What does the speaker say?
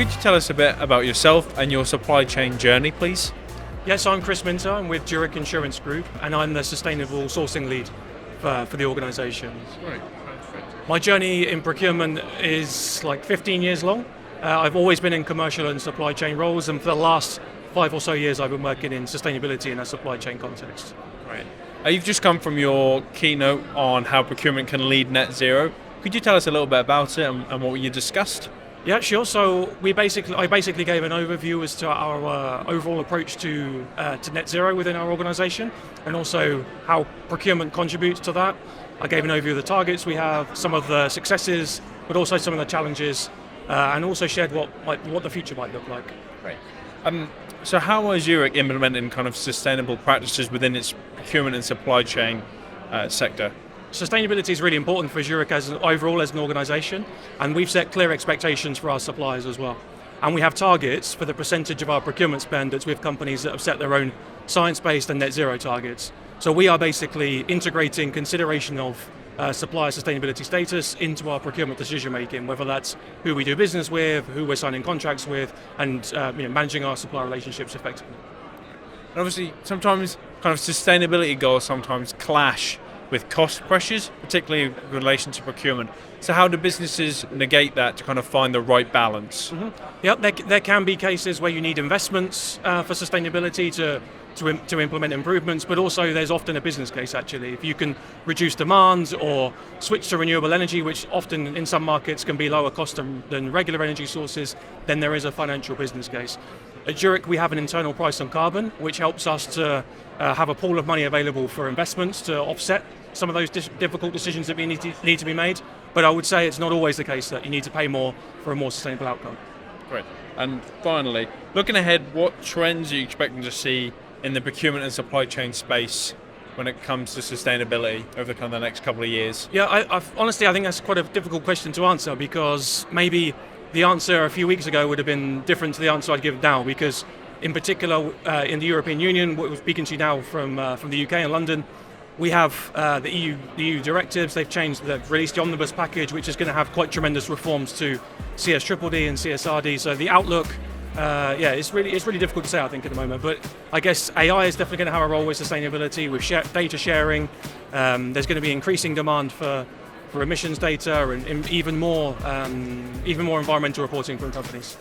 could you tell us a bit about yourself and your supply chain journey, please? Yes, I'm Chris Minter. I'm with Zurich Insurance Group, and I'm the Sustainable Sourcing Lead for the organisation. Right, perfect. My journey in procurement is like 15 years long. I've always been in commercial and supply chain roles, and for the last 5 or so years I've been working in sustainability in a supply chain context. Right. You've just come from your keynote on how procurement can lead net zero. Could you tell us a little bit about it and what you discussed? Yeah, sure. So I basically gave an overview as to our overall approach to net zero within our organisation, and also how procurement contributes to that. I gave an overview of the targets we have, some of the successes, but also some of the challenges, and also shared what the future might look like. Right. So how is Zurich implementing kind of sustainable practices within its procurement and supply chain sector? Sustainability is really important for Zurich overall as an organisation, and we've set clear expectations for our suppliers as well. And we have targets for the percentage of our procurement spend that's with companies that have set their own science-based and net zero targets. So we are basically integrating consideration of supplier sustainability status into our procurement decision making, whether that's who we do business with, who we're signing contracts with, and managing our supplier relationships effectively. And obviously, sometimes kind of sustainability goals sometimes clash with cost pressures, particularly in relation to procurement. So how do businesses negate that to kind of find the right balance? Mm-hmm. Yep, there can be cases where you need investments for sustainability to implement improvements, but also there's often a business case actually. If you can reduce demand or switch to renewable energy, which often in some markets can be lower cost than regular energy sources, then there is a financial business case. At Zurich, we have an internal price on carbon, which helps us to have a pool of money available for investments to offset some of those difficult decisions that we need to be made. But I would say it's not always the case that you need to pay more for a more sustainable outcome. Great. And finally, looking ahead, what trends are you expecting to see in the procurement and supply chain space when it comes to sustainability over kind of the next couple of years? Yeah, honestly, I think that's quite a difficult question to answer, because maybe the answer a few weeks ago would have been different to the answer I'd give now, because in particular in the European Union, what we're speaking to you now from the UK and London, we have the EU directives. They've released the Omnibus package, which is going to have quite tremendous reforms to CSDDD and CSRD. So the outlook, it's really difficult to say, I think, at the moment. But I guess AI is definitely going to have a role with sustainability, with data sharing. There's going to be increasing demand for emissions data and even more environmental reporting from companies.